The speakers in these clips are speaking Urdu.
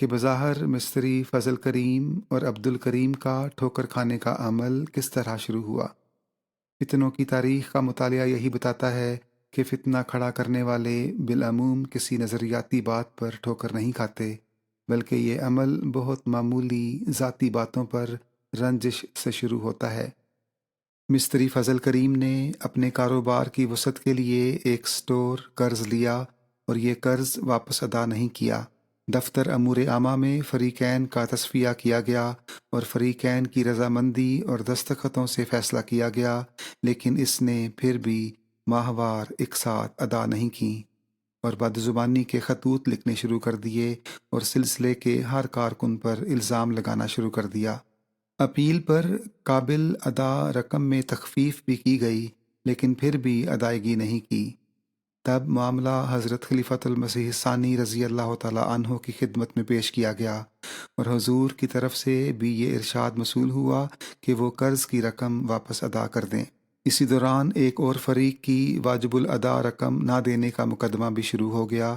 کہ بظاہر مستری فضل کریم اور عبد الکریم کا ٹھوکر کھانے کا عمل کس طرح شروع ہوا۔ فتنوں کی تاریخ کا مطالعہ یہی بتاتا ہے کہ فتنہ کھڑا کرنے والے بالعموم کسی نظریاتی بات پر ٹھوکر نہیں کھاتے، بلکہ یہ عمل بہت معمولی ذاتی باتوں پر رنجش سے شروع ہوتا ہے۔ مستری فضل کریم نے اپنے کاروبار کی وسعت کے لیے ایک سٹور قرض لیا اور یہ قرض واپس ادا نہیں کیا۔ دفتر امور عامہ میں فریقین کا تصفیہ کیا گیا اور فریقین کی رضامندی اور دستخطوں سے فیصلہ کیا گیا، لیکن اس نے پھر بھی ماہوار اقساط ادا نہیں کی اور بدزبانی کے خطوط لکھنے شروع کر دیے اور سلسلے کے ہر کارکن پر الزام لگانا شروع کر دیا۔ اپیل پر قابل ادا رقم میں تخفیف بھی کی گئی، لیکن پھر بھی ادائیگی نہیں کی۔ تب معاملہ حضرت خلیفۃ المسیح ثانی رضی اللہ تعالیٰ عنہ کی خدمت میں پیش کیا گیا اور حضور کی طرف سے بھی یہ ارشاد موصول ہوا کہ وہ قرض کی رقم واپس ادا کر دیں۔ اسی دوران ایک اور فریق کی واجب الادا رقم نہ دینے کا مقدمہ بھی شروع ہو گیا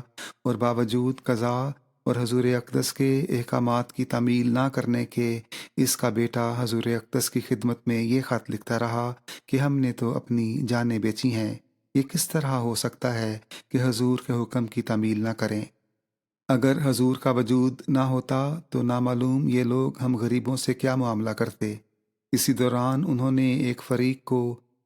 اور باوجود قضا اور حضور اقدس کے احکامات کی تعمیل نہ کرنے کے اس کا بیٹا حضور اقدس کی خدمت میں یہ خط لکھتا رہا کہ ہم نے تو اپنی جانیں بیچی ہیں، یہ کس طرح ہو سکتا ہے کہ حضور کے حکم کی تعمیل نہ کریں؟ اگر حضور کا وجود نہ ہوتا تو نامعلوم یہ لوگ ہم غریبوں سے کیا معاملہ کرتے۔ اسی دوران انہوں نے ایک فریق کو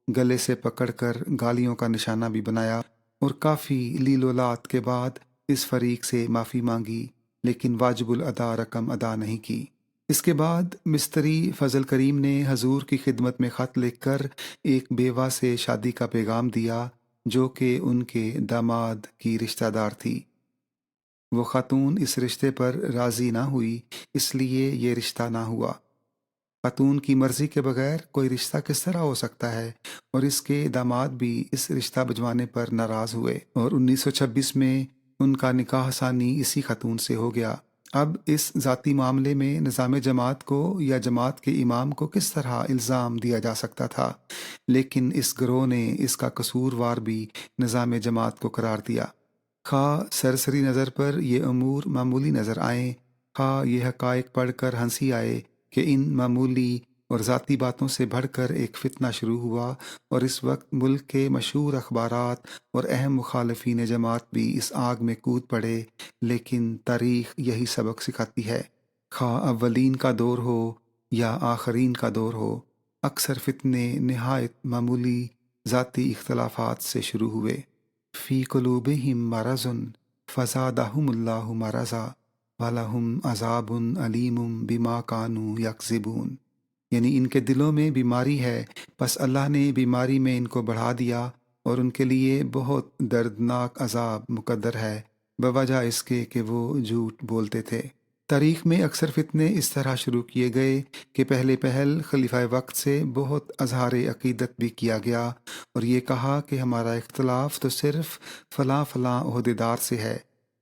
گلے سے پکڑ کر گالیوں کا نشانہ بھی بنایا اور کافی لیل و لات کے بعد اس فریق سے معافی مانگی، لیکن واجب الادا رقم ادا نہیں کی۔ اس کے بعد مستری فضل کریم نے حضور کی خدمت میں خط لکھ کر ایک بیوہ سے شادی کا پیغام دیا جو کہ ان کے داماد کی رشتہ دار تھی۔ وہ خاتون اس رشتے پر راضی نہ ہوئی، اس لیے یہ رشتہ نہ ہوا۔ خاتون کی مرضی کے بغیر کوئی رشتہ کس طرح ہو سکتا ہے؟ اور اس کے داماد بھی اس رشتہ بھجوانے پر ناراض ہوئے اور 1926 میں ان کا نکاح ثانی اسی خاتون سے ہو گیا۔ اب اس ذاتی معاملے میں نظام جماعت کو یا جماعت کے امام کو کس طرح الزام دیا جا سکتا تھا، لیکن اس گروہ نے اس کا قصوروار بھی نظام جماعت کو قرار دیا۔ خواہ سرسری نظر پر یہ امور معمولی نظر آئیں، خواہ یہ حقائق پڑھ کر ہنسی آئے کہ ان معمولی اور ذاتی باتوں سے بڑھ کر ایک فتنہ شروع ہوا اور اس وقت ملک کے مشہور اخبارات اور اہم مخالفین جماعت بھی اس آگ میں کود پڑے، لیکن تاریخ یہی سبق سکھاتی ہے۔ خواہ اولین کا دور ہو یا آخرین کا دور ہو، اکثر فتنے نہایت معمولی ذاتی اختلافات سے شروع ہوئے۔ فی قلوبہم مرض فزادہم اللہ مرضا وَلَهُمْ عَذَابٌ عَلِيمٌ بِمَا كَانُوا يَكْذِبُونَ، یعنی ان کے دلوں میں بیماری ہے، پس اللہ نے بیماری میں ان کو بڑھا دیا اور ان کے لیے بہت دردناک عذاب مقدر ہے بوجہ اس کے کہ وہ جھوٹ بولتے تھے۔ تاریخ میں اکثر فتنے اس طرح شروع کیے گئے کہ پہلے پہل خلیفہ وقت سے بہت اظہار عقیدت بھی کیا گیا اور یہ کہا کہ ہمارا اختلاف تو صرف فلاں فلاں عہدیدار سے ہے،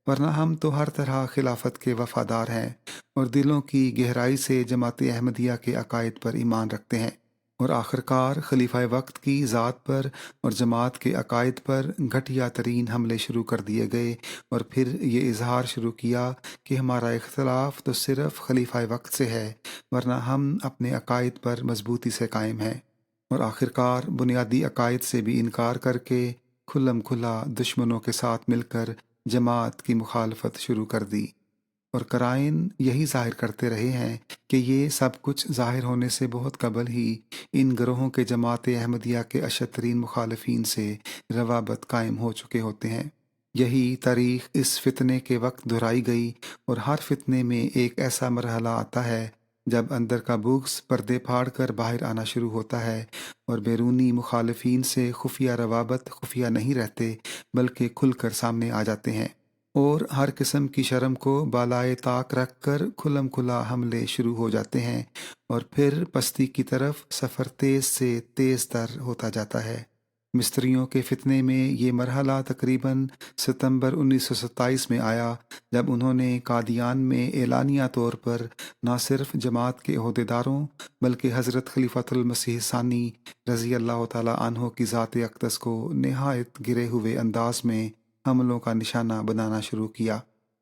ورنہ ہم تو ہر طرح خلافت کے وفادار ہیں اور دلوں کی گہرائی سے جماعت احمدیہ کے عقائد پر ایمان رکھتے ہیں۔ اور آخرکار خلیفہ وقت کی ذات پر اور جماعت کے عقائد پر گھٹیا ترین حملے شروع کر دیے گئے اور پھر یہ اظہار شروع کیا کہ ہمارا اختلاف تو صرف خلیفہ وقت سے ہے، ورنہ ہم اپنے عقائد پر مضبوطی سے قائم ہیں، اور آخرکار بنیادی عقائد سے بھی انکار کر کے کھلم کھلا دشمنوں کے ساتھ مل کر جماعت کی مخالفت شروع کر دی۔ اور قرائن یہی ظاہر کرتے رہے ہیں کہ یہ سب کچھ ظاہر ہونے سے بہت قبل ہی ان گروہوں کے جماعت احمدیہ کے اشد ترین مخالفین سے روابط قائم ہو چکے ہوتے ہیں۔ یہی تاریخ اس فتنے کے وقت دہرائی گئی اور ہر فتنے میں ایک ایسا مرحلہ آتا ہے جب اندر کا بغض پردے پھاڑ کر باہر آنا شروع ہوتا ہے اور بیرونی مخالفین سے خفیہ روابط خفیہ نہیں رہتے بلکہ کھل کر سامنے آ جاتے ہیں، اور ہر قسم کی شرم کو بالائے طاق رکھ کر کھلم کھلا حملے شروع ہو جاتے ہیں، اور پھر پستی کی طرف سفر تیز سے تیز تر ہوتا جاتا ہے۔ مستریوں کے فتنے میں یہ مرحلہ تقریباً ستمبر 1927 میں آیا، جب انہوں نے قادیان میں اعلانیہ طور پر نہ صرف جماعت کے عہدیداروں بلکہ حضرت خلیفۃ المسیح ثانی رضی اللہ تعالیٰ عنہ کی ذات اقدس کو نہایت گرے ہوئے انداز میں حملوں کا نشانہ بنانا شروع کیا۔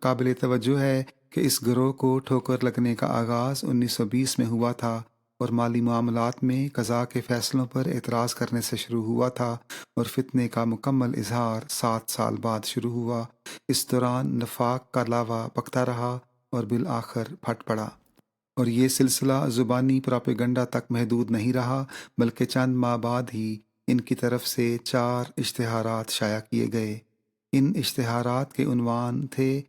قابل توجہ ہے کہ اس گروہ کو ٹھوکر لگنے کا آغاز 1920 میں ہوا تھا اور مالی معاملات میں قضاء کے فیصلوں پر اعتراض کرنے سے شروع ہوا تھا، اور فتنے کا مکمل اظہار 7 سال بعد شروع ہوا۔ اس دوران نفاق کا لاوا پکتا رہا اور بالآخر پھٹ پڑا، اور یہ سلسلہ زبانی پراپیگنڈا تک محدود نہیں رہا، بلکہ چند ماہ بعد ہی ان کی طرف سے 4 اشتہارات شائع کیے گئے۔ ان اشتہارات کے عنوان تھے: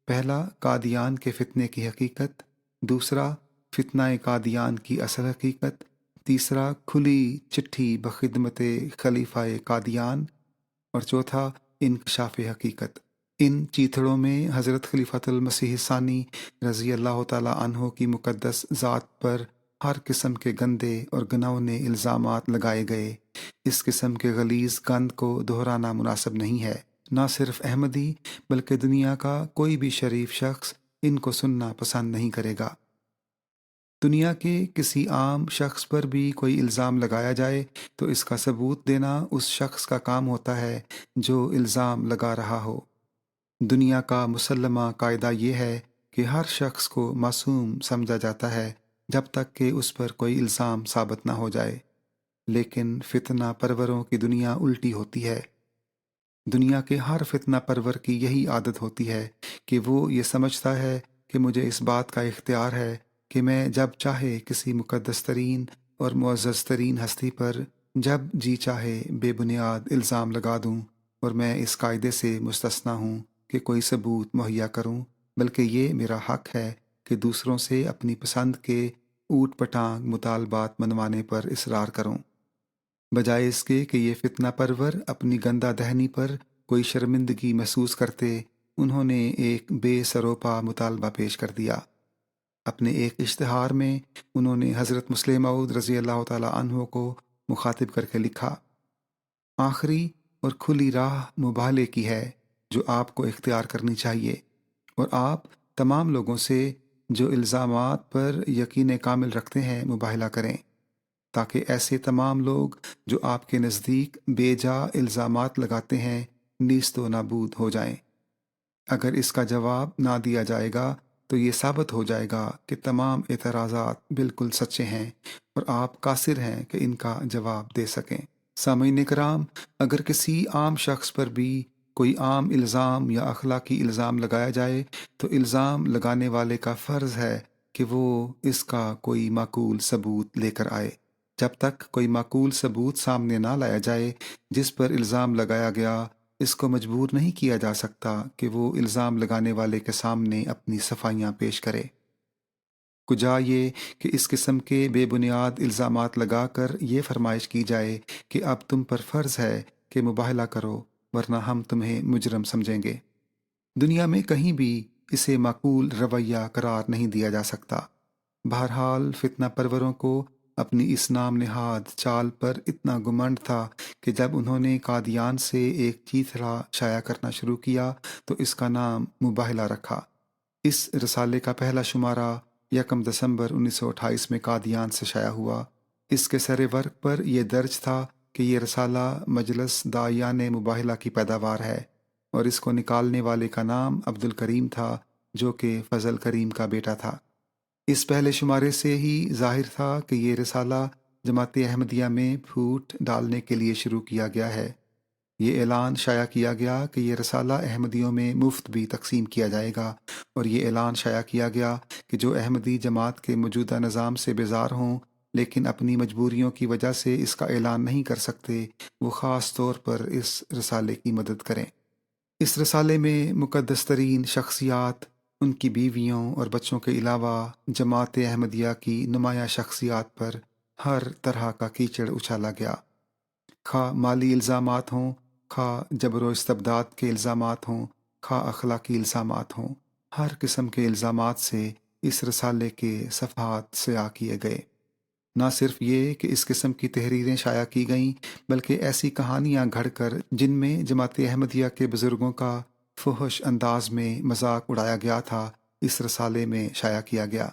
پہلا، قادیان کے فتنے کی حقیقت; دوسرا، فتنہ قادیان کی اصل حقیقت; تیسرا، کھلی چٹھی بخدمت خلیفہ قادیان; اور چوتھا، انکشاف حقیقت۔ ان چیتھڑوں میں حضرت خلیفۃ المسیح ثانی رضی اللہ تعالیٰ عنہ کی مقدس ذات پر ہر قسم کے گندے اور گھناؤنے الزامات لگائے گئے۔ اس قسم کے غلیظ گند کو دہرانا مناسب نہیں ہے۔ نہ صرف احمدی بلکہ دنیا کا کوئی بھی شریف شخص ان کو سننا پسند نہیں کرے گا۔ دنیا کے کسی عام شخص پر بھی کوئی الزام لگایا جائے تو اس کا ثبوت دینا اس شخص کا کام ہوتا ہے جو الزام لگا رہا ہو۔ دنیا کا مسلمہ قاعدہ یہ ہے کہ ہر شخص کو معصوم سمجھا جاتا ہے جب تک کہ اس پر کوئی الزام ثابت نہ ہو جائے، لیکن فتنہ پروروں کی دنیا الٹی ہوتی ہے۔ دنیا کے ہر فتنہ پرور کی یہی عادت ہوتی ہے کہ وہ یہ سمجھتا ہے کہ مجھے اس بات کا اختیار ہے کہ میں جب چاہے کسی مقدس ترین اور معزز ترین ہستی پر جب جی چاہے بے بنیاد الزام لگا دوں، اور میں اس قاعدے سے مستثنیٰ ہوں کہ کوئی ثبوت مہیا کروں، بلکہ یہ میرا حق ہے کہ دوسروں سے اپنی پسند کے اوٹ پٹانگ مطالبات منوانے پر اصرار کروں، بجائے اس کے کہ یہ فتنہ پرور اپنی گندہ دہنی پر کوئی شرمندگی محسوس کرتے۔ انہوں نے ایک بے سروپا مطالبہ پیش کر دیا۔ اپنے ایک اشتہار میں انہوں نے حضرت مسلم موعود رضی اللہ تعالیٰ عنہ کو مخاطب کر کے لکھا: آخری اور کھلی راہ مباہلے کی ہے جو آپ کو اختیار کرنی چاہیے، اور آپ تمام لوگوں سے جو الزامات پر یقین کامل رکھتے ہیں مباہلہ کریں، تاکہ ایسے تمام لوگ جو آپ کے نزدیک بے جا الزامات لگاتے ہیں نیست و نابود ہو جائیں۔ اگر اس کا جواب نہ دیا جائے گا تو یہ ثابت ہو جائے گا کہ تمام اعتراضات بالکل سچے ہیں اور آپ قاصر ہیں کہ ان کا جواب دے سکیں۔ سامعین کرام، اگر کسی عام شخص پر بھی کوئی عام الزام یا اخلاقی الزام لگایا جائے تو الزام لگانے والے کا فرض ہے کہ وہ اس کا کوئی معقول ثبوت لے کر آئے۔ جب تک کوئی معقول ثبوت سامنے نہ لایا جائے جس پر الزام لگایا گیا، اس کو مجبور نہیں کیا جا سکتا کہ وہ الزام لگانے والے کے سامنے اپنی صفائیاں پیش کرے۔ کجا یہ کہ اس قسم کے بے بنیاد الزامات لگا کر یہ فرمائش کی جائے کہ اب تم پر فرض ہے کہ مباہلہ کرو ورنہ ہم تمہیں مجرم سمجھیں گے۔ دنیا میں کہیں بھی اسے معقول رویہ قرار نہیں دیا جا سکتا۔ بہرحال فتنہ پروروں کو اپنی اس نام نہاد چال پر اتنا گمنڈ تھا کہ جب انہوں نے قادیان سے ایک چیتھڑا شائع کرنا شروع کیا تو اس کا نام مباہلہ رکھا۔ اس رسالے کا پہلا شمارہ 1 دسمبر 1928 میں قادیان سے شائع ہوا۔ اس کے سر ورق پر یہ درج تھا کہ یہ رسالہ مجلس داعیان مباہلہ کی پیداوار ہے، اور اس کو نکالنے والے کا نام عبد الکریم تھا جو کہ فضل کریم کا بیٹا تھا۔ اس پہلے شمارے سے ہی ظاہر تھا کہ یہ رسالہ جماعت احمدیہ میں پھوٹ ڈالنے کے لیے شروع کیا گیا ہے۔ یہ اعلان شائع کیا گیا کہ یہ رسالہ احمدیوں میں مفت بھی تقسیم کیا جائے گا، اور یہ اعلان شائع کیا گیا کہ جو احمدی جماعت کے موجودہ نظام سے بیزار ہوں لیکن اپنی مجبوریوں کی وجہ سے اس کا اعلان نہیں کر سکتے، وہ خاص طور پر اس رسالے کی مدد کریں۔ اس رسالے میں مقدس ترین شخصیات، ان کی بیویوں اور بچوں کے علاوہ جماعت احمدیہ کی نمایاں شخصیات پر ہر طرح کا کیچڑ اچھالا گیا، خواہ مالی الزامات ہوں، خواہ جبر و استبداد کے الزامات ہوں، خواہ اخلاقی الزامات ہوں۔ ہر قسم کے الزامات سے اس رسالے کے صفحات سیاہ کیے گئے۔ نہ صرف یہ کہ اس قسم کی تحریریں شائع کی گئیں، بلکہ ایسی کہانیاں گھڑ کر جن میں جماعت احمدیہ کے بزرگوں کا فحش انداز میں مذاق اڑایا گیا تھا، اس رسالے میں شائع کیا گیا۔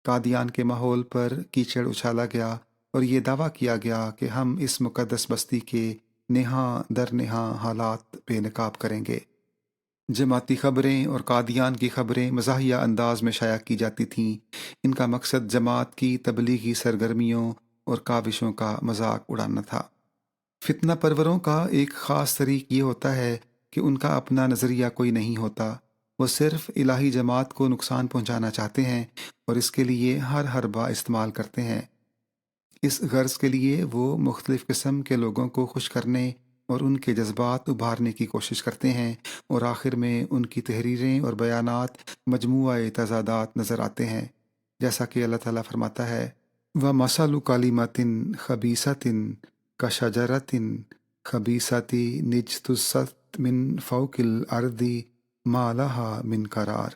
قادیان کے ماحول پر کیچڑ اچھالا گیا اور یہ دعویٰ کیا گیا کہ ہم اس مقدس بستی کے نہاں در نہاں حالات بے نقاب کریں گے۔ جماعتی خبریں اور قادیان کی خبریں مزاحیہ انداز میں شائع کی جاتی تھیں۔ ان کا مقصد جماعت کی تبلیغی سرگرمیوں اور کاوشوں کا مذاق اڑانا تھا۔ فتنہ پروروں کا ایک خاص طریق یہ ہوتا ہے کہ ان کا اپنا نظریہ کوئی نہیں ہوتا، وہ صرف الہی جماعت کو نقصان پہنچانا چاہتے ہیں اور اس کے لیے ہر حربہ استعمال کرتے ہیں۔ اس غرض کے لیے وہ مختلف قسم کے لوگوں کو خوش کرنے اور ان کے جذبات ابھارنے کی کوشش کرتے ہیں، اور آخر میں ان کی تحریریں اور بیانات مجموعہ تضادات نظر آتے ہیں، جیسا کہ اللہ تعالیٰ فرماتا ہے وَمَثَلُ كَلِمَةٍ خَبِيثَةٍ كَشَجَرَةٍ خَبِيثَةٍ اجْتُثَّتْ مِنْ فَوْقِ الْأَرْضِ مَا لَهَا مِنْ قَرَارٍ۔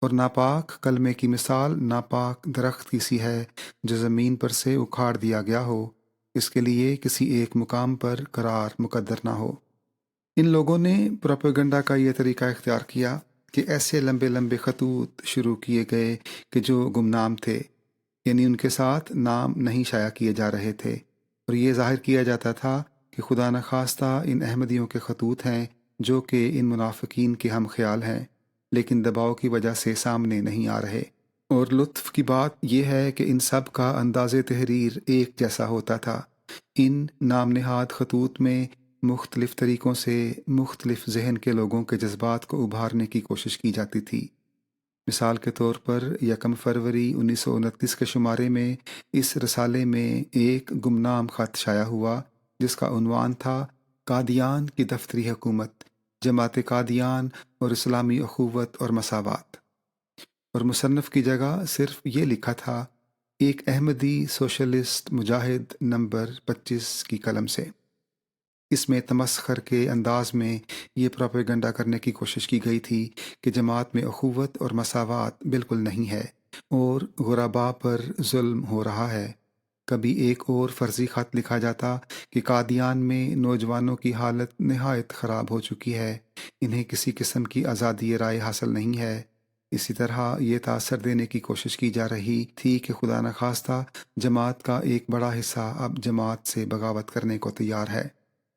اور ناپاک کلمے کی مثال ناپاک درخت کی سی ہے جو زمین پر سے اکھاڑ دیا گیا ہو، اس کے لیے کسی ایک مقام پر قرار مقدر نہ ہو۔ ان لوگوں نے پروپیگنڈا کا یہ طریقہ اختیار کیا کہ ایسے لمبے لمبے خطوط شروع کیے گئے کہ جو گمنام تھے، یعنی ان کے ساتھ نام نہیں شائع کیے جا رہے تھے، اور یہ ظاہر کیا جاتا تھا کہ خدا نخواستہ ان احمدیوں کے خطوط ہیں جو کہ ان منافقین کے ہم خیال ہیں، لیکن دباؤ کی وجہ سے سامنے نہیں آ رہے۔ اور لطف کی بات یہ ہے کہ ان سب کا انداز تحریر ایک جیسا ہوتا تھا۔ ان نام نہاد خطوط میں مختلف طریقوں سے مختلف ذہن کے لوگوں کے جذبات کو ابھارنے کی کوشش کی جاتی تھی۔ مثال کے طور پر 1 فروری 1929 کے شمارے میں اس رسالے میں ایک گمنام خط شائع ہوا جس کا عنوان تھا قادیان کی دفتری حکومت، جماعت قادیان اور اسلامی اخوت اور مساوات، اور مصنف کی جگہ صرف یہ لکھا تھا ایک احمدی سوشلسٹ مجاہد نمبر 25 کی قلم سے۔ اس میں تمسخر کے انداز میں یہ پروپیگنڈا کرنے کی کوشش کی گئی تھی کہ جماعت میں اخوت اور مساوات بالکل نہیں ہے اور غرباء پر ظلم ہو رہا ہے۔ کبھی ایک اور فرضی خط لکھا جاتا کہ قادیان میں نوجوانوں کی حالت نہایت خراب ہو چکی ہے، انہیں کسی قسم کی آزادی رائے حاصل نہیں ہے۔ اسی طرح یہ تاثر دینے کی کوشش کی جا رہی تھی کہ خدا نخواستہ جماعت کا ایک بڑا حصہ اب جماعت سے بغاوت کرنے کو تیار ہے۔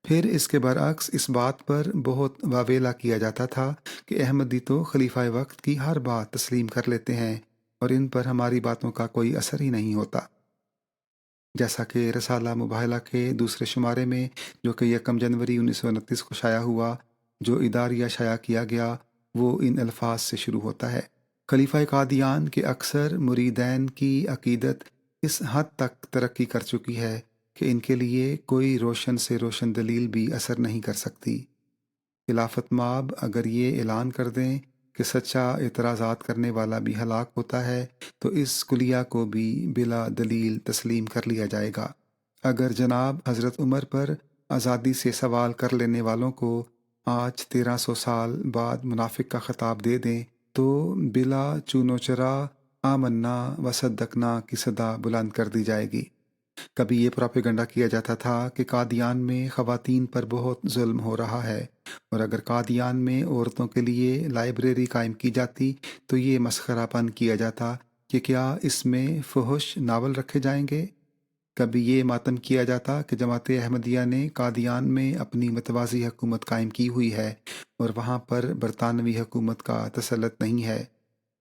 پھر اس کے برعکس اس بات پر بہت واویلا کیا جاتا تھا کہ احمدی تو خلیفہ وقت کی ہر بات تسلیم کر لیتے ہیں اور ان پر ہماری باتوں کا کوئی اثر ہی نہیں ہوتا، جیسا کہ رسالہ مباہلہ کے دوسرے شمارے میں جو کہ 1 جنوری 1929 کو شائع ہوا، جو اداریہ شائع کیا گیا، وہ ان الفاظ سے شروع ہوتا ہے خلیفہ قادیان کے اکثر مریدین کی عقیدت اس حد تک ترقی کر چکی ہے کہ ان کے لیے کوئی روشن سے روشن دلیل بھی اثر نہیں کر سکتی۔ خلافت مآب اگر یہ اعلان کر دیں کہ سچا اعتراضات کرنے والا بھی ہلاک ہوتا ہے تو اس کلیہ کو بھی بلا دلیل تسلیم کر لیا جائے گا۔ اگر جناب حضرت عمر پر آزادی سے سوال کر لینے والوں کو آج 1300 سال بعد منافق کا خطاب دے دیں تو بلا چون و چرا آمنا و صدقنا کی صدا بلند کر دی جائے گی۔ کبھی یہ پروپیگنڈا کیا جاتا تھا کہ قادیان میں خواتین پر بہت ظلم ہو رہا ہے، اور اگر قادیان میں عورتوں کے لیے لائبریری قائم کی جاتی تو یہ مسخرہ پن کیا جاتا کہ کیا اس میں فحش ناول رکھے جائیں گے۔ کبھی یہ ماتم کیا جاتا کہ جماعت احمدیہ نے قادیان میں اپنی متوازی حکومت قائم کی ہوئی ہے اور وہاں پر برطانوی حکومت کا تسلط نہیں ہے،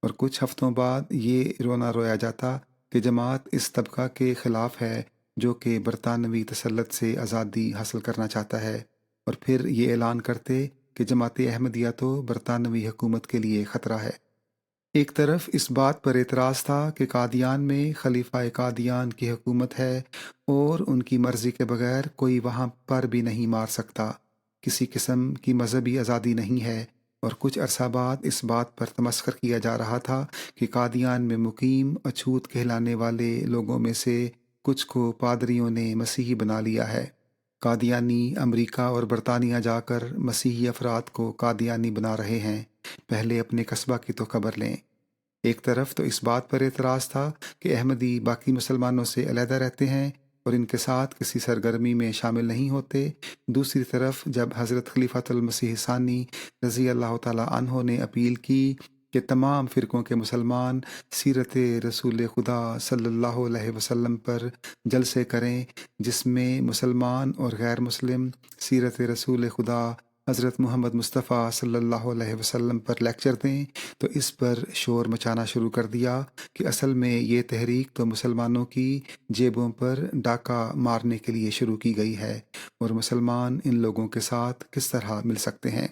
اور کچھ ہفتوں بعد یہ رونا رویا جاتا کہ جماعت اس طبقہ کے خلاف ہے جو کہ برطانوی تسلط سے آزادی حاصل کرنا چاہتا ہے، اور پھر یہ اعلان کرتے کہ جماعت احمدیہ تو برطانوی حکومت کے لیے خطرہ ہے۔ ایک طرف اس بات پر اعتراض تھا کہ قادیان میں خلیفہ قادیان کی حکومت ہے اور ان کی مرضی کے بغیر کوئی وہاں پر بھی نہیں مار سکتا، کسی قسم کی مذہبی آزادی نہیں ہے، اور کچھ عرصہ بعد اس بات پر تمسخر کیا جا رہا تھا کہ قادیان میں مقیم اچھوت کہلانے والے لوگوں میں سے کچھ کو پادریوں نے مسیحی بنا لیا ہے۔ قادیانی امریکہ اور برطانیہ جا کر مسیحی افراد کو قادیانی بنا رہے ہیں، پہلے اپنے قصبہ کی تو خبر لیں۔ ایک طرف تو اس بات پر اعتراض تھا کہ احمدی باقی مسلمانوں سے علیحدہ رہتے ہیں اور ان کے ساتھ کسی سرگرمی میں شامل نہیں ہوتے، دوسری طرف جب حضرت خلیفۃ المسیح ثانی رضی اللہ تعالیٰ عنہ نے اپیل کی کہ تمام فرقوں کے مسلمان سیرت رسول خدا صلی اللہ علیہ وسلم پر جلسے کریں جس میں مسلمان اور غیر مسلم سیرت رسول خدا حضرت محمد مصطفیٰ صلی اللہ علیہ وسلم پر لیکچر دیں تو اس پر شور مچانا شروع کر دیا کہ اصل میں یہ تحریک تو مسلمانوں کی جیبوں پر ڈاکہ مارنے کے لیے شروع کی گئی ہے، اور مسلمان ان لوگوں کے ساتھ کس طرح مل سکتے ہیں۔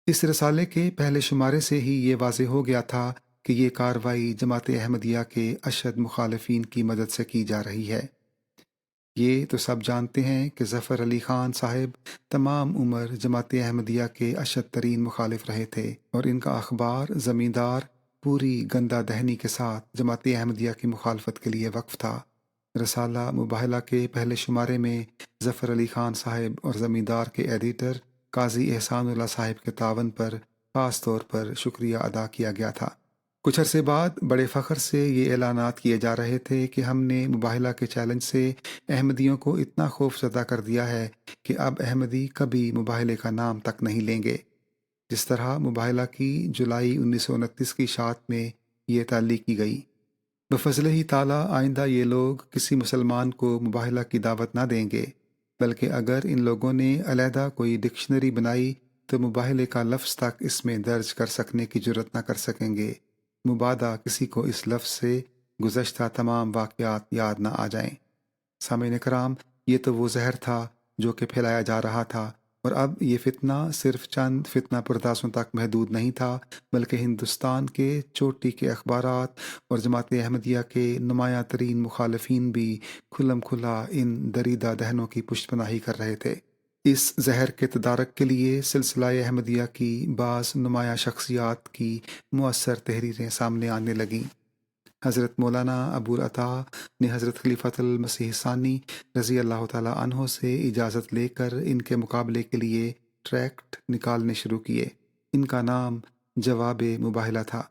اس رسالے کے پہلے شمارے سے ہی یہ واضح ہو گیا تھا کہ یہ کارروائی جماعت احمدیہ کے اشد مخالفین کی مدد سے کی جا رہی ہے۔ یہ تو سب جانتے ہیں کہ ظفر علی خان صاحب تمام عمر جماعت احمدیہ کے اشد ترین مخالف رہے تھے، اور ان کا اخبار زمیندار پوری گندہ دہنی کے ساتھ جماعت احمدیہ کی مخالفت کے لیے وقف تھا۔ رسالہ مباہلہ کے پہلے شمارے میں ظفر علی خان صاحب اور زمیندار کے ایڈیٹر قاضی احسان اللہ صاحب کے تعاون پر خاص طور پر شکریہ ادا کیا گیا تھا۔ کچھ عرصے بعد بڑے فخر سے یہ اعلانات کیے جا رہے تھے کہ ہم نے مباہلہ کے چیلنج سے احمدیوں کو اتنا خوف زدہ کر دیا ہے کہ اب احمدی کبھی مباہلے کا نام تک نہیں لیں گے، جس طرح مباہلہ کی جولائی 1929 کی اشاعت میں یہ تعلیق کی گئی۔ بفضل ہی تعالیٰ آئندہ یہ لوگ کسی مسلمان کو مباہلہ کی دعوت نہ دیں گے، بلکہ اگر ان لوگوں نے علیحدہ کوئی ڈکشنری بنائی تو مباہلے کا لفظ تک اس میں درج کر سکنے کی جرت نہ کر سکیں گے، مبادہ کسی کو اس لفظ سے گزشتہ تمام واقعات یاد نہ آ جائیں۔ سامعین کرام، یہ تو وہ زہر تھا جو کہ پھیلایا جا رہا تھا، اور اب یہ فتنہ صرف چند فتنہ پردازوں تک محدود نہیں تھا، بلکہ ہندوستان کے چوٹی کے اخبارات اور جماعت احمدیہ کے نمایاں ترین مخالفین بھی کھلم کھلا ان دریدہ دہنوں کی پشت پناہی کر رہے تھے۔ اس زہر کے تدارک کے لیے سلسلہ احمدیہ کی بعض نمایاں شخصیات کی مؤثر تحریریں سامنے آنے لگیں۔ حضرت مولانا ابو العطا نے حضرت خلیفۃ المسیح ثانی رضی اللہ تعالیٰ عنہ سے اجازت لے کر ان کے مقابلے کے لیے ٹریکٹ نکالنے شروع کیے۔ ان کا نام جواب مباہلہ تھا۔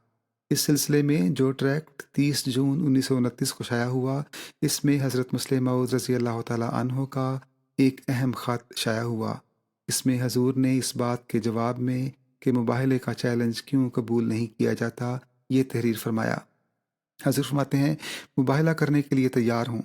اس سلسلے میں جو ٹریکٹ 30 جون 1929 کو شائع ہوا، اس میں حضرت مسلم موعود رضی اللہ تعالیٰ عنہ کا ایک اہم خط شائع ہوا۔ اس میں حضور نے اس بات کے جواب میں کہ مباہلے کا چیلنج کیوں قبول نہیں کیا جاتا یہ تحریر فرمایا۔ حضور فرماتے ہیں، مباہلہ کرنے کے لیے تیار ہوں،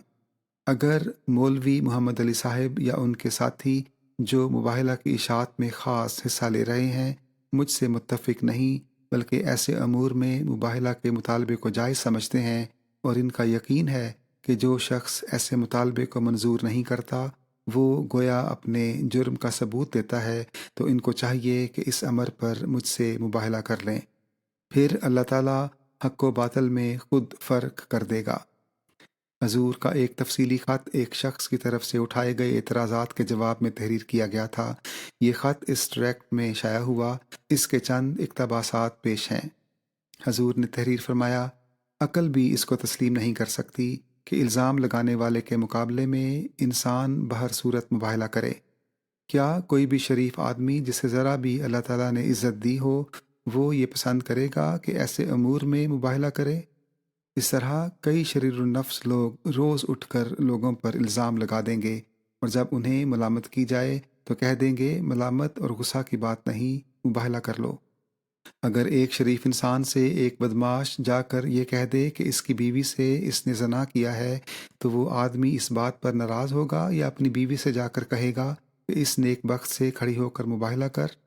اگر مولوی محمد علی صاحب یا ان کے ساتھی جو مباہلہ کی اشاعت میں خاص حصہ لے رہے ہیں مجھ سے متفق نہیں، بلکہ ایسے امور میں مباہلہ کے مطالبے کو جائز سمجھتے ہیں، اور ان کا یقین ہے کہ جو شخص ایسے مطالبے کو منظور نہیں کرتا وہ گویا اپنے جرم کا ثبوت دیتا ہے، تو ان کو چاہیے کہ اس امر پر مجھ سے مباہلہ کر لیں، پھر اللہ تعالیٰ حق و باطل میں خود فرق کر دے گا۔ حضور کا ایک تفصیلی خط ایک شخص کی طرف سے اٹھائے گئے اعتراضات کے جواب میں تحریر کیا گیا تھا۔ یہ خط اس ٹریکٹ میں شائع ہوا۔ اس کے چند اقتباسات پیش ہیں۔ حضور نے تحریر فرمایا، عقل بھی اس کو تسلیم نہیں کر سکتی کہ الزام لگانے والے کے مقابلے میں انسان بہر صورت مباہلہ کرے۔ کیا کوئی بھی شریف آدمی جسے ذرا بھی اللہ تعالیٰ نے عزت دی ہو وہ یہ پسند کرے گا کہ ایسے امور میں مباہلہ کرے؟ اس طرح کئی شریر النفس لوگ روز اٹھ کر لوگوں پر الزام لگا دیں گے، اور جب انہیں ملامت کی جائے تو کہہ دیں گے ملامت اور غصہ کی بات نہیں، مباہلہ کر لو۔ اگر ایک شریف انسان سے ایک بدمعاش جا کر یہ کہہ دے کہ اس کی بیوی سے اس نے زنا کیا ہے، تو وہ آدمی اس بات پر ناراض ہوگا یا اپنی بیوی سے جا کر کہے گا کہ اس نیک بخت سے کھڑی ہو کر مباہلہ کر؟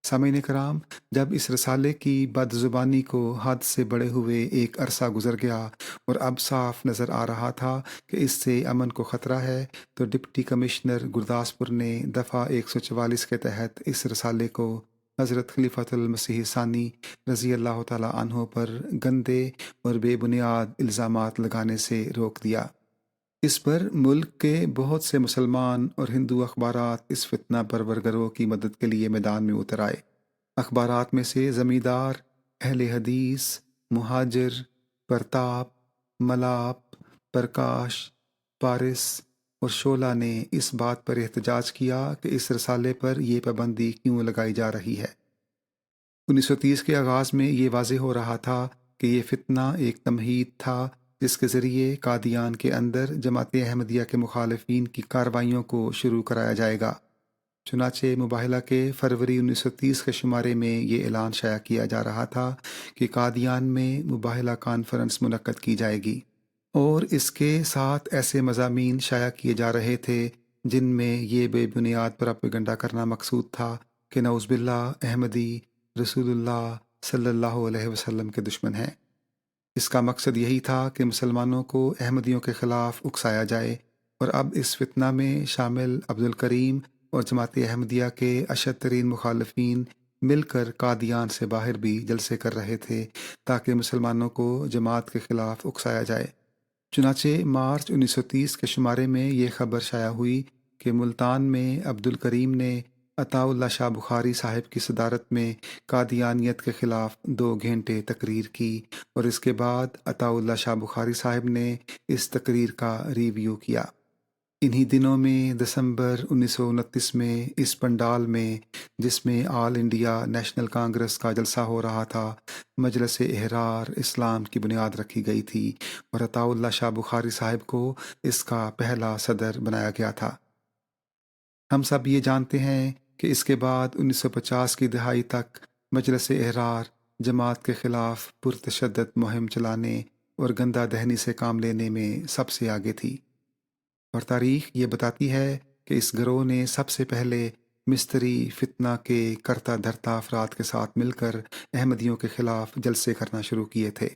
سامعین کرام، جب اس رسالے کی بد زبانی کو حد سے بڑے ہوئے ایک عرصہ گزر گیا اور اب صاف نظر آ رہا تھا کہ اس سے امن کو خطرہ ہے، تو ڈپٹی کمشنر گرداسپور نے دفعہ 144 کے تحت اس رسالے کو حضرت خلیفۃ المسیح ثانی رضی اللہ تعالیٰ عنہ پر گندے اور بے بنیاد الزامات لگانے سے روک دیا۔ اس پر ملک کے بہت سے مسلمان اور ہندو اخبارات اس فتنہ پرور گروہ کی مدد کے لیے میدان میں اتر آئے۔ اخبارات میں سے زمیندار، اہل حدیث، مہاجر، پرتاپ، ملاپ، پرکاش، پارس اور شعلہ نے اس بات پر احتجاج کیا کہ اس رسالے پر یہ پابندی کیوں لگائی جا رہی ہے۔ 1930 کے آغاز میں یہ واضح ہو رہا تھا کہ یہ فتنہ ایک تمہید تھا جس کے ذریعے قادیان کے اندر جماعت احمدیہ کے مخالفین کی کارروائیوں کو شروع کرایا جائے گا۔ چنانچہ مباہلہ کے فروری 1930 کے شمارے میں یہ اعلان شائع کیا جا رہا تھا کہ قادیان میں مباہلہ کانفرنس منعقد کی جائے گی، اور اس کے ساتھ ایسے مضامین شائع کیے جا رہے تھے جن میں یہ بے بنیاد پراپیگنڈا کرنا مقصود تھا کہ نعوذ باللہ احمدی رسول اللہ صلی اللہ علیہ وسلم کے دشمن ہیں۔ اس کا مقصد یہی تھا کہ مسلمانوں کو احمدیوں کے خلاف اکسایا جائے، اور اب اس فتنہ میں شامل عبد الکریم اور جماعت احمدیہ کے اشد ترین مخالفین مل کر قادیان سے باہر بھی جلسے کر رہے تھے تاکہ مسلمانوں کو جماعت کے خلاف اکسایا جائے۔ چنانچہ مارچ 1930 کے شمارے میں یہ خبر شائع ہوئی کہ ملتان میں عبد الکریم نے عطا اللہ شاہ بخاری صاحب کی صدارت میں قادیانیت کے خلاف 2 گھنٹے تقریر کی، اور اس کے بعد عطا اللہ شاہ بخاری صاحب نے اس تقریر کا ریویو کیا۔ انہی دنوں میں دسمبر 1929 میں اس پنڈال میں جس میں آل انڈیا نیشنل کانگریس کا جلسہ ہو رہا تھا، مجلس احرار اسلام کی بنیاد رکھی گئی تھی، اور عطا اللہ شاہ بخاری صاحب کو اس کا پہلا صدر بنایا گیا تھا۔ ہم سب یہ جانتے ہیں کہ اس کے بعد 1950 کی دہائی تک مجلس احرار جماعت کے خلاف پرتشدد مہم چلانے اور گندہ دہنی سے کام لینے میں سب سے آگے تھی، اور تاریخ یہ بتاتی ہے کہ اس گروہ نے سب سے پہلے مستری فتنہ کے کرتا دھرتا افراد کے ساتھ مل کر احمدیوں کے خلاف جلسے کرنا شروع کیے تھے،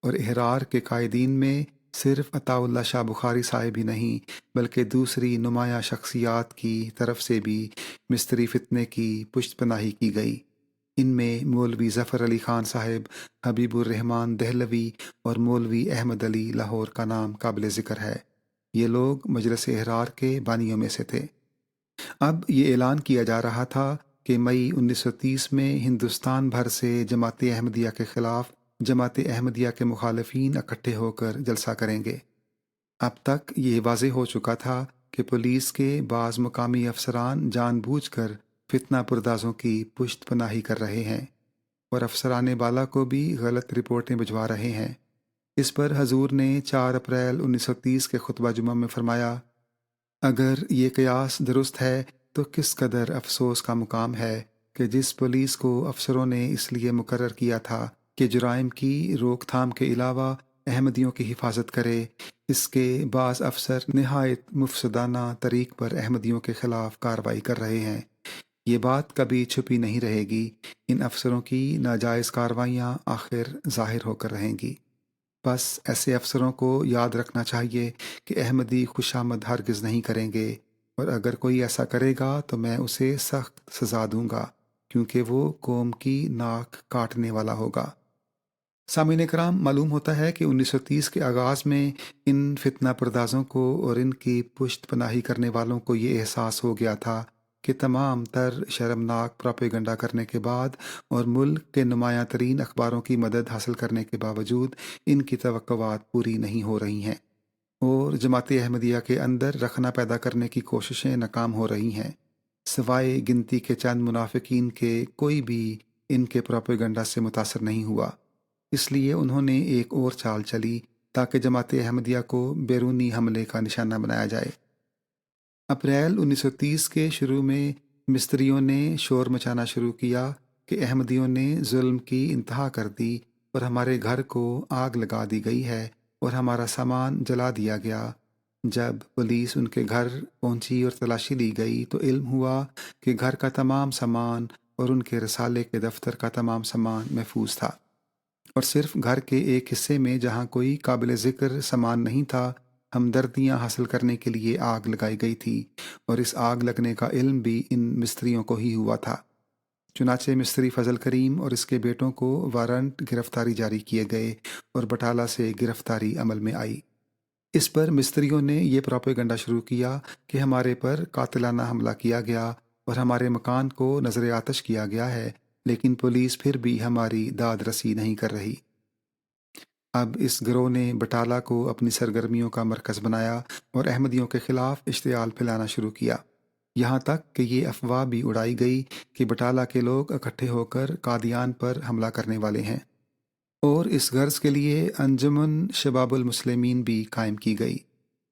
اور احرار کے قائدین میں صرف عطا اللہ شاہ بخاری صاحب ہی نہیں بلکہ دوسری نمایاں شخصیات کی طرف سے بھی مستری فتنے کی پشت پناہی کی گئی۔ ان میں مولوی ظفر علی خان صاحب، حبیب الرحمن دہلوی اور مولوی احمد علی لاہور کا نام قابل ذکر ہے۔ یہ لوگ مجلس احرار کے بانیوں میں سے تھے۔ اب یہ اعلان کیا جا رہا تھا کہ مئی 1930 میں ہندوستان بھر سے جماعت احمدیہ کے خلاف جماعت احمدیہ کے مخالفین اکٹھے ہو کر جلسہ کریں گے۔ اب تک یہ واضح ہو چکا تھا کہ پولیس کے بعض مقامی افسران جان بوجھ کر فتنہ پردازوں کی پشت پناہی کر رہے ہیں، اور افسران بالا کو بھی غلط رپورٹیں بھجوا رہے ہیں۔ اس پر حضور نے 4 اپریل 1930 کے خطبہ جمعہ میں فرمایا، اگر یہ قیاس درست ہے تو کس قدر افسوس کا مقام ہے کہ جس پولیس کو افسروں نے اس لیے مقرر کیا تھا کہ جرائم کی روک تھام کے علاوہ احمدیوں کی حفاظت کرے، اس کے بعض افسر نہایت مفسدانہ طریق پر احمدیوں کے خلاف کارروائی کر رہے ہیں۔ یہ بات کبھی چھپی نہیں رہے گی، ان افسروں کی ناجائز کارروائیاں آخر ظاہر ہو کر رہیں گی۔ بس ایسے افسروں کو یاد رکھنا چاہیے کہ احمدی خوشامد ہرگز نہیں کریں گے، اور اگر کوئی ایسا کرے گا تو میں اسے سخت سزا دوں گا، کیونکہ وہ قوم کی ناک کاٹنے والا ہوگا۔ سامعین کرام، معلوم ہوتا ہے کہ 1930 کے آغاز میں ان فتنہ پردازوں کو اور ان کی پشت پناہی کرنے والوں کو یہ احساس ہو گیا تھا کہ تمام تر شرمناک پراپیگنڈا کرنے کے بعد اور ملک کے نمایاں ترین اخباروں کی مدد حاصل کرنے کے باوجود ان کی توقعات پوری نہیں ہو رہی ہیں، اور جماعت احمدیہ کے اندر رخنہ پیدا کرنے کی کوششیں ناکام ہو رہی ہیں۔ سوائے گنتی کے چند منافقین کے کوئی بھی ان کے پراپیگنڈا سے متاثر نہیں ہوا، اس لیے انہوں نے ایک اور چال چلی تاکہ جماعت احمدیہ کو بیرونی حملے کا نشانہ بنایا جائے۔ اپریل 1930 کے شروع میں مستریوں نے شور مچانا شروع کیا کہ احمدیوں نے ظلم کی انتہا کر دی اور ہمارے گھر کو آگ لگا دی گئی ہے اور ہمارا سامان جلا دیا گیا۔ جب پولیس ان کے گھر پہنچی اور تلاشی لی گئی تو علم ہوا کہ گھر کا تمام سامان اور ان کے رسالے کے دفتر کا تمام سامان محفوظ تھا، اور صرف گھر کے ایک حصے میں جہاں کوئی قابل ذکر سامان نہیں تھا، ہمدردیاں حاصل کرنے کے لیے آگ لگائی گئی تھی، اور اس آگ لگنے کا علم بھی ان مستریوں کو ہی ہوا تھا۔ چنانچہ مستری فضل کریم اور اس کے بیٹوں کو وارنٹ گرفتاری جاری کیے گئے اور بٹالہ سے گرفتاری عمل میں آئی۔ اس پر مستریوں نے یہ پراپیگنڈا شروع کیا کہ ہمارے پر قاتلانہ حملہ کیا گیا اور ہمارے مکان کو نظر آتش کیا گیا ہے، لیکن پولیس پھر بھی ہماری داد رسی نہیں کر رہی۔ اب اس گروہ نے بٹالہ کو اپنی سرگرمیوں کا مرکز بنایا اور احمدیوں کے خلاف اشتعال پھیلانا شروع کیا، یہاں تک کہ یہ افواہ بھی اڑائی گئی کہ بٹالہ کے لوگ اکٹھے ہو کر قادیان پر حملہ کرنے والے ہیں، اور اس غرض کے لیے انجمن شباب المسلمین بھی قائم کی گئی،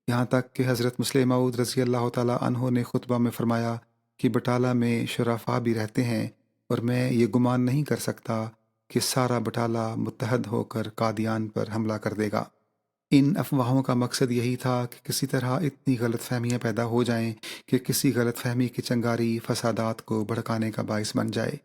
یہاں تک کہ حضرت مسلم موعود رضی اللہ تعالیٰ عنہ نے خطبہ میں فرمایا کہ بٹالہ میں شرفاء بھی رہتے ہیں، اور میں یہ گمان نہیں کر سکتا کہ سارا بٹالہ متحد ہو کر قادیان پر حملہ کر دے گا۔ ان افواہوں کا مقصد یہی تھا کہ کسی طرح اتنی غلط فہمیاں پیدا ہو جائیں کہ کسی غلط فہمی کی چنگاری فسادات کو بھڑکانے کا باعث بن جائے۔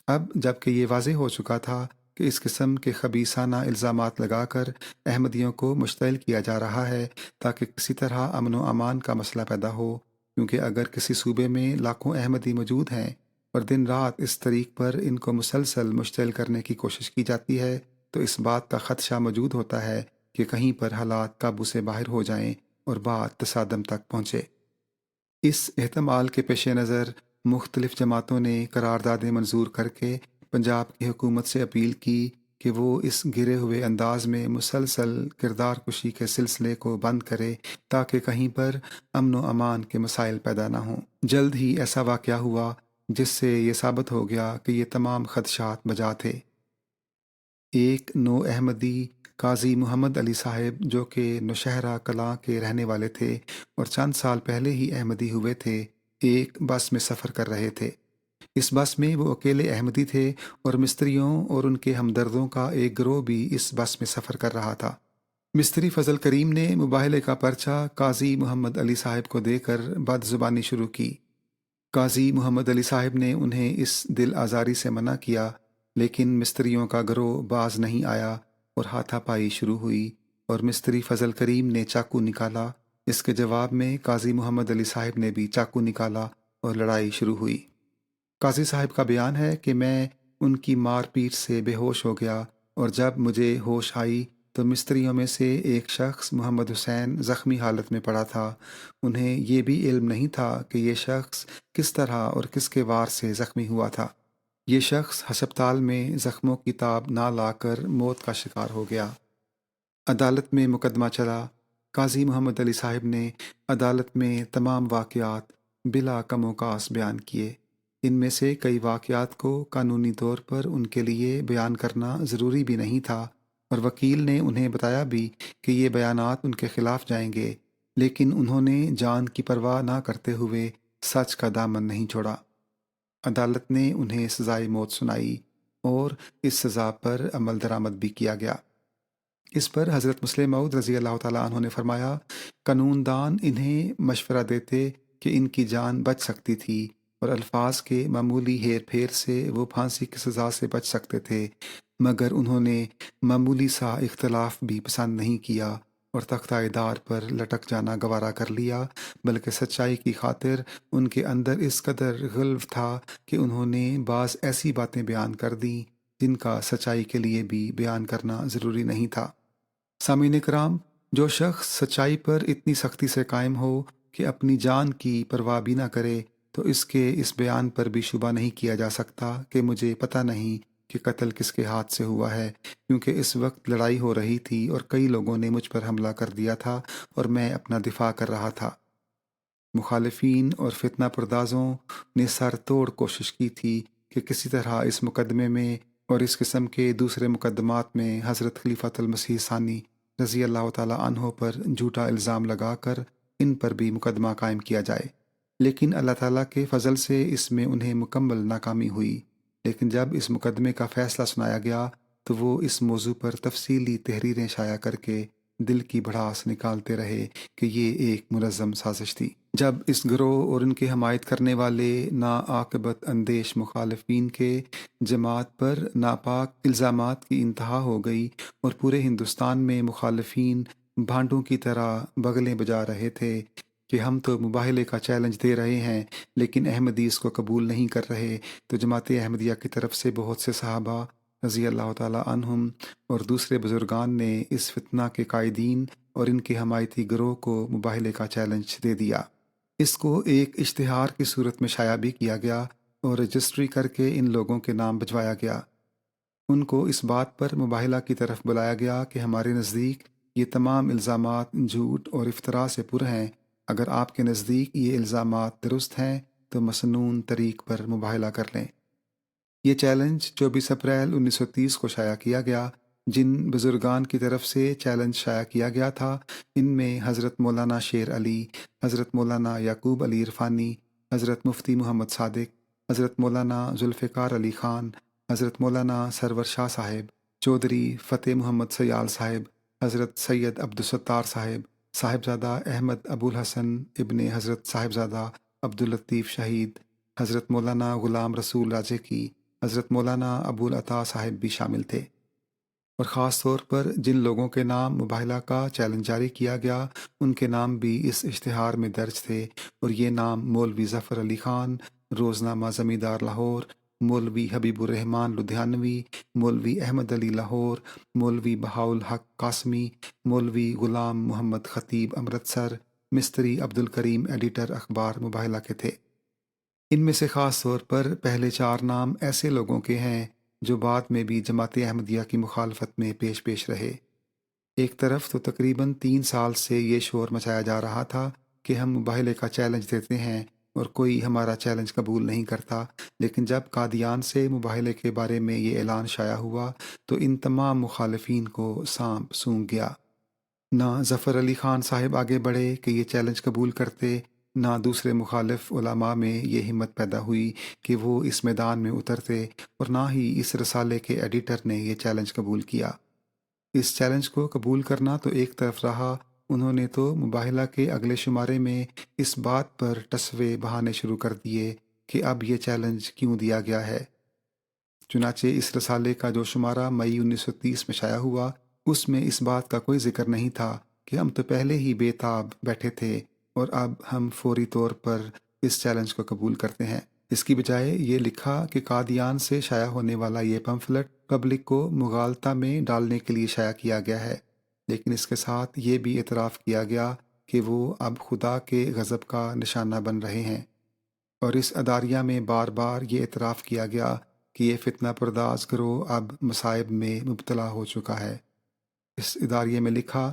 اب جب کہ یہ واضح ہو چکا تھا کہ اس قسم کے خبیثانہ الزامات لگا کر احمدیوں کو مشتعل کیا جا رہا ہے تاکہ کسی طرح امن و امان کا مسئلہ پیدا ہو، کیونکہ اگر کسی صوبے میں لاکھوں احمدی موجود ہیں اور دن رات اس طریق پر ان کو مسلسل مشتعل کرنے کی کوشش کی جاتی ہے تو اس بات کا خدشہ موجود ہوتا ہے کہ کہیں پر حالات قابو سے باہر ہو جائیں اور بات تصادم تک پہنچے۔ اس احتمال کے پیش نظر مختلف جماعتوں نے قراردادیں منظور کر کے پنجاب کی حکومت سے اپیل کی کہ وہ اس گرے ہوئے انداز میں مسلسل کردار کشی کے سلسلے کو بند کرے تاکہ کہیں پر امن و امان کے مسائل پیدا نہ ہوں۔ جلد ہی ایسا واقعہ ہوا جس سے یہ ثابت ہو گیا کہ یہ تمام خدشات بجا تھے۔ ایک نو احمدی قاضی محمد علی صاحب جو کہ نوشہرہ کلاں کے رہنے والے تھے اور چند سال پہلے ہی احمدی ہوئے تھے، ایک بس میں سفر کر رہے تھے۔ اس بس میں وہ اکیلے احمدی تھے اور مستریوں اور ان کے ہمدردوں کا ایک گروہ بھی اس بس میں سفر کر رہا تھا۔ مستری فضل کریم نے مباہلے کا پرچہ قاضی محمد علی صاحب کو دے کر بد زبانی شروع کی۔ قاضی محمد علی صاحب نے انہیں اس دل آزاری سے منع کیا، لیکن مستریوں کا گروہ باز نہیں آیا اور ہاتھا پائی شروع ہوئی اور مستری فضل کریم نے چاقو نکالا۔ اس کے جواب میں قاضی محمد علی صاحب نے بھی چاقو نکالا اور لڑائی شروع ہوئی۔ قاضی صاحب کا بیان ہے کہ میں ان کی مار پیٹ سے بے ہوش ہو گیا اور جب مجھے ہوش آئی تو مستریوں میں سے ایک شخص محمد حسین زخمی حالت میں پڑا تھا۔ انہیں یہ بھی علم نہیں تھا کہ یہ شخص کس طرح اور کس کے وار سے زخمی ہوا تھا۔ یہ شخص ہسپتال میں زخموں کی تاب نہ لا کر موت کا شکار ہو گیا۔ عدالت میں مقدمہ چلا۔ قاضی محمد علی صاحب نے عدالت میں تمام واقعات بلا کم و کاس بیان کیے۔ ان میں سے کئی واقعات کو قانونی طور پر ان کے لیے بیان کرنا ضروری بھی نہیں تھا اور وکیل نے انہیں بتایا بھی کہ یہ بیانات ان کے خلاف جائیں گے، لیکن انہوں نے جان کی پرواہ نہ کرتے ہوئے سچ کا دامن نہیں چھوڑا۔ عدالت نے انہیں سزائے موت سنائی اور اس سزا پر عمل درآمد بھی کیا گیا۔ اس پر حضرت مسلم موعود رضی اللہ تعالیٰ عنہ نے فرمایا، قانون دان انہیں مشورہ دیتے کہ ان کی جان بچ سکتی تھی اور الفاظ کے معمولی ہیر پھیر سے وہ پھانسی کی سزا سے بچ سکتے تھے، مگر انہوں نے معمولی سا اختلاف بھی پسند نہیں کیا اور تختہ دار پر لٹک جانا گوارا کر لیا، بلکہ سچائی کی خاطر ان کے اندر اس قدر غلو تھا کہ انہوں نے بعض ایسی باتیں بیان کر دیں جن کا سچائی کے لیے بھی بیان کرنا ضروری نہیں تھا۔ سامعین کرام، جو شخص سچائی پر اتنی سختی سے قائم ہو کہ اپنی جان کی پرواہ بھی نہ کرے تو اس کے اس بیان پر بھی شبہ نہیں کیا جا سکتا کہ مجھے پتہ نہیں کہ قتل کس کے ہاتھ سے ہوا ہے، کیونکہ اس وقت لڑائی ہو رہی تھی اور کئی لوگوں نے مجھ پر حملہ کر دیا تھا اور میں اپنا دفاع کر رہا تھا۔ مخالفین اور فتنہ پردازوں نے سر توڑ کوشش کی تھی کہ کسی طرح اس مقدمے میں اور اس قسم کے دوسرے مقدمات میں حضرت خلیفۃ المسیح ثانی رضی اللہ تعالیٰ عنہ پر جھوٹا الزام لگا کر ان پر بھی مقدمہ قائم کیا جائے، لیکن اللہ تعالیٰ کے فضل سے اس میں انہیں مکمل ناکامی ہوئی۔ لیکن جب اس مقدمے کا فیصلہ سنایا گیا تو وہ اس موضوع پر تفصیلی تحریریں شائع کر کے دل کی بھڑاس نکالتے رہے کہ یہ ایک منظم سازش تھی۔ جب اس گروہ اور ان کے حمایت کرنے والے ناعاقبت اندیش مخالفین کے جماعت پر ناپاک الزامات کی انتہا ہو گئی اور پورے ہندوستان میں مخالفین بھانڈوں کی طرح بغلیں بجا رہے تھے کہ ہم تو مباہلے کا چیلنج دے رہے ہیں لیکن احمدی اس کو قبول نہیں کر رہے، تو جماعت احمدیہ کی طرف سے بہت سے صحابہ رضی اللہ تعالیٰ عنہم اور دوسرے بزرگان نے اس فتنہ کے قائدین اور ان کے حمایتی گروہ کو مباہلے کا چیلنج دے دیا۔ اس کو ایک اشتہار کی صورت میں شائع بھی کیا گیا اور رجسٹری کر کے ان لوگوں کے نام بھجوایا گیا۔ ان کو اس بات پر مباہلہ کی طرف بلایا گیا کہ ہمارے نزدیک یہ تمام الزامات جھوٹ اور افتراء سے پر ہیں، اگر آپ کے نزدیک یہ الزامات درست ہیں تو مسنون طریق پر مباہلہ کر لیں۔ یہ چیلنج 24 اپریل 1930 کو شائع کیا گیا۔ جن بزرگان کی طرف سے چیلنج شائع کیا گیا تھا ان میں حضرت مولانا شیر علی، حضرت مولانا یعقوب علی عرفانی، حضرت مفتی محمد صادق، حضرت مولانا ذوالفقار علی خان، حضرت مولانا سرور شاہ صاحب، چودھری فتح محمد سیال صاحب، حضرت سید عبدالستار صاحب، صاحبزادہ احمد ابوالحسن ابن حضرت صاحبزادہ عبداللطیف شہید، حضرت مولانا غلام رسول راجے کی، حضرت مولانا ابوالعطا صاحب بھی شامل تھے۔ اور خاص طور پر جن لوگوں کے نام مباہلہ کا چیلنج جاری کیا گیا ان کے نام بھی اس اشتہار میں درج تھے، اور یہ نام مولوی ظفر علی خان روزنامہ زمیندار لاہور، مولوی حبیب الرحمن لدھیانوی، مولوی احمد علی لاہور، مولوی بہاءالحق قاسمی، مولوی غلام محمد خطیب امرتسر، مستری عبد الکریم ایڈیٹر اخبار مباہلہ کے تھے۔ ان میں سے خاص طور پر پہلے 4 نام ایسے لوگوں کے ہیں جو بعد میں بھی جماعت احمدیہ کی مخالفت میں پیش رہے۔ ایک طرف تو تقریباً 3 سال سے یہ شور مچایا جا رہا تھا کہ ہم مباہلے کا چیلنج دیتے ہیں اور کوئی ہمارا چیلنج قبول نہیں کرتا، لیکن جب قادیان سے مباہلے کے بارے میں یہ اعلان شائع ہوا تو ان تمام مخالفین کو سانپ سونگھ گیا۔ نہ ظفر علی خان صاحب آگے بڑھے کہ یہ چیلنج قبول کرتے، نہ دوسرے مخالف علماء میں یہ ہمت پیدا ہوئی کہ وہ اس میدان میں اترتے، اور نہ ہی اس رسالے کے ایڈیٹر نے یہ چیلنج قبول کیا۔ اس چیلنج کو قبول کرنا تو ایک طرف رہا، انہوں نے تو مباہلہ کے اگلے شمارے میں اس بات پر ٹسوے بہانے شروع کر دیے کہ اب یہ چیلنج کیوں دیا گیا ہے۔ چنانچہ اس رسالے کا جو شمارہ مئی 1930 میں شائع ہوا اس میں اس بات کا کوئی ذکر نہیں تھا کہ ہم تو پہلے ہی بے تاب بیٹھے تھے اور اب ہم فوری طور پر اس چیلنج کو قبول کرتے ہیں۔ اس کی بجائے یہ لکھا کہ قادیان سے شائع ہونے والا یہ پمفلٹ پبلک کو مغالطہ میں ڈالنے کے لیے شائع کیا گیا ہے، لیکن اس کے ساتھ یہ بھی اعتراف کیا گیا کہ وہ اب خدا کے غضب کا نشانہ بن رہے ہیں، اور اس اداریہ میں بار بار یہ اعتراف کیا گیا کہ یہ فتنہ پرداز گروہ اب مصائب میں مبتلا ہو چکا ہے۔ اس اداریے میں لکھا،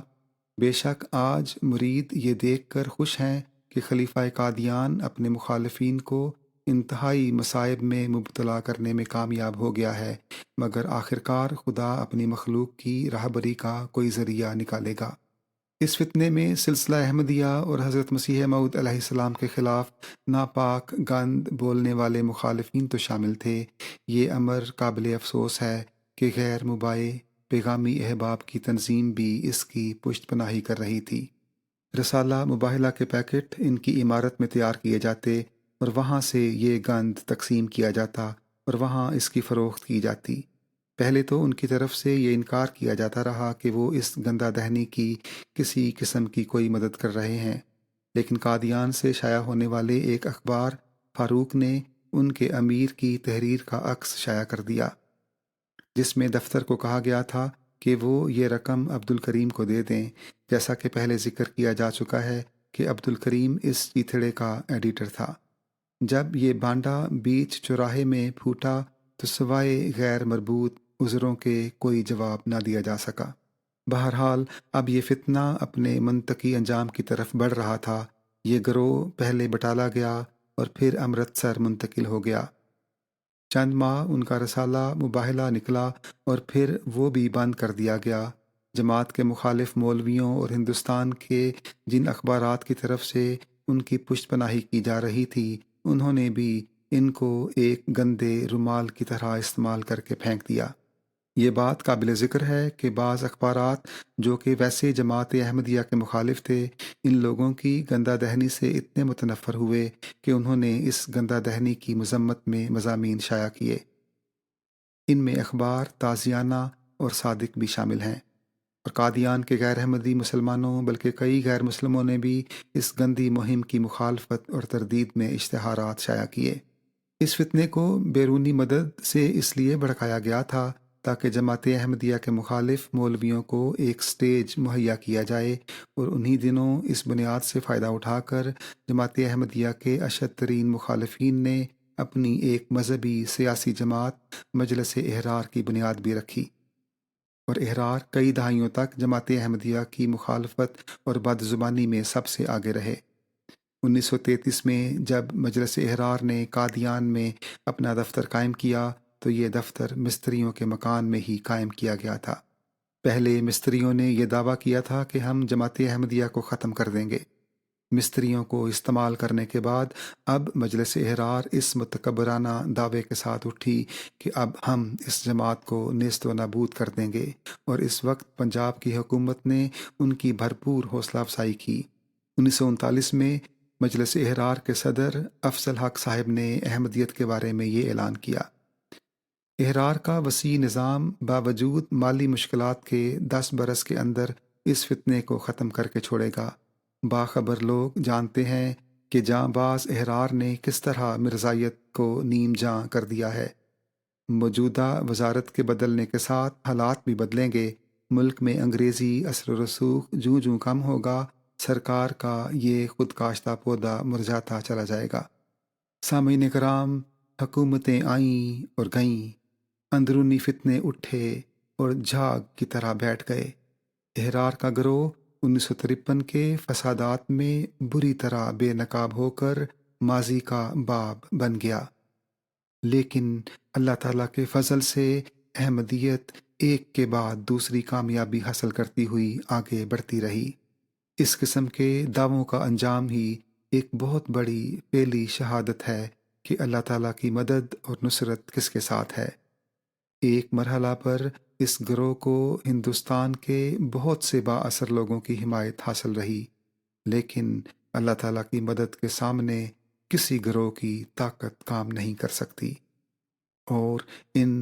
بے شک آج مرید یہ دیکھ کر خوش ہیں کہ خلیفہ قادیان اپنے مخالفین کو انتہائی مصائب میں مبتلا کرنے میں کامیاب ہو گیا ہے، مگر آخرکار خدا اپنی مخلوق کی راہبری کا کوئی ذریعہ نکالے گا۔ اس فتنے میں سلسلہ احمدیہ اور حضرت مسیح موعود علیہ السلام کے خلاف ناپاک گند بولنے والے مخالفین تو شامل تھے۔ یہ امر قابل افسوس ہے کہ غیر مباح پیغامی احباب کی تنظیم بھی اس کی پشت پناہی کر رہی تھی۔ رسالہ مباہلہ کے پیکٹ ان کی عمارت میں تیار کیے جاتے اور وہاں سے یہ گند تقسیم کیا جاتا اور وہاں اس کی فروخت کی جاتی۔ پہلے تو ان کی طرف سے یہ انکار کیا جاتا رہا کہ وہ اس گندہ دہنی کی کسی قسم کی کوئی مدد کر رہے ہیں، لیکن قادیان سے شائع ہونے والے ایک اخبار فاروق نے ان کے امیر کی تحریر کا عکس شائع کر دیا، جس میں دفتر کو کہا گیا تھا کہ وہ یہ رقم عبد الکریم کو دے دیں، جیسا کہ پہلے ذکر کیا جا چکا ہے کہ عبد الکریم اس چیتھڑے کا ایڈیٹر تھا۔ جب یہ بانڈا بیچ چوراہے میں پھوٹا تو سوائے غیر مربوط عذروں کے کوئی جواب نہ دیا جا سکا۔ بہرحال اب یہ فتنہ اپنے منطقی انجام کی طرف بڑھ رہا تھا۔ یہ گروہ پہلے بٹالہ گیا اور پھر امرتسر منتقل ہو گیا۔ چند ماہ ان کا رسالہ مباہلہ نکلا اور پھر وہ بھی بند کر دیا گیا۔ جماعت کے مخالف مولویوں اور ہندوستان کے جن اخبارات کی طرف سے ان کی پشت پناہی کی جا رہی تھی انہوں نے بھی ان کو ایک گندے رومال کی طرح استعمال کر کے پھینک دیا۔ یہ بات قابل ذکر ہے کہ بعض اخبارات جو کہ ویسے جماعت احمدیہ کے مخالف تھے ان لوگوں کی گندہ دہنی سے اتنے متنفر ہوئے کہ انہوں نے اس گندہ دہنی کی مذمت میں مضامین شائع کیے۔ ان میں اخبار تازیانہ اور صادق بھی شامل ہیں، اور قادیان کے غیر احمدی مسلمانوں بلکہ کئی غیر مسلموں نے بھی اس گندی مہم کی مخالفت اور تردید میں اشتہارات شائع کیے۔ اس فتنے کو بیرونی مدد سے اس لیے بھڑکایا گیا تھا تاکہ جماعت احمدیہ کے مخالف مولویوں کو ایک سٹیج مہیا کیا جائے، اور انہی دنوں اس بنیاد سے فائدہ اٹھا کر جماعت احمدیہ کے اشد ترین مخالفین نے اپنی ایک مذہبی سیاسی جماعت مجلس احرار کی بنیاد بھی رکھی، اور احرار کئی دہائیوں تک جماعت احمدیہ کی مخالفت اور بد زبانی میں سب سے آگے رہے۔ 1933 میں جب مجلس احرار نے قادیان میں اپنا دفتر قائم کیا تو یہ دفتر مستریوں کے مکان میں ہی قائم کیا گیا تھا۔ پہلے مستریوں نے یہ دعویٰ کیا تھا کہ ہم جماعت احمدیہ کو ختم کر دیں گے، مستریوں کو استعمال کرنے کے بعد اب مجلس احرار اس متکبرانہ دعوے کے ساتھ اٹھی کہ اب ہم اس جماعت کو نیست و نابود کر دیں گے، اور اس وقت پنجاب کی حکومت نے ان کی بھرپور حوصلہ افزائی کی۔ 1939 میں مجلس احرار کے صدر افضل حق صاحب نے احمدیت کے بارے میں یہ اعلان کیا: احرار کا وسیع نظام باوجود مالی مشکلات کے 10 برس کے اندر اس فتنے کو ختم کر کے چھوڑے گا۔ باخبر لوگ جانتے ہیں کہ جاں باز احرار نے کس طرح مرزائیت کو نیم جاں کر دیا ہے۔ موجودہ وزارت کے بدلنے کے ساتھ حالات بھی بدلیں گے۔ ملک میں انگریزی اثر و رسوخ جوں جوں کم ہوگا، سرکار کا یہ خود کاشتہ پودا مرجھاتا چلا جائے گا۔ سامعین کرام، حکومتیں آئیں اور گئیں، اندرونی فتنے اٹھے اور جھاگ کی طرح بیٹھ گئے۔ احرار کا گروہ 1953 کے فسادات میں بری طرح بے نقاب ہو کر ماضی کا باب بن گیا، لیکن اللہ تعالیٰ کے فضل سے احمدیت ایک کے بعد دوسری کامیابی حاصل کرتی ہوئی آگے بڑھتی رہی۔ اس قسم کے دعووں کا انجام ہی ایک بہت بڑی پہلی شہادت ہے کہ اللہ تعالیٰ کی مدد اور نصرت کس کے ساتھ ہے۔ ایک مرحلہ پر اس گروہ کو ہندوستان کے بہت سے با اثر لوگوں کی حمایت حاصل رہی، لیکن اللہ تعالیٰ کی مدد کے سامنے کسی گروہ کی طاقت کام نہیں کر سکتی، اور ان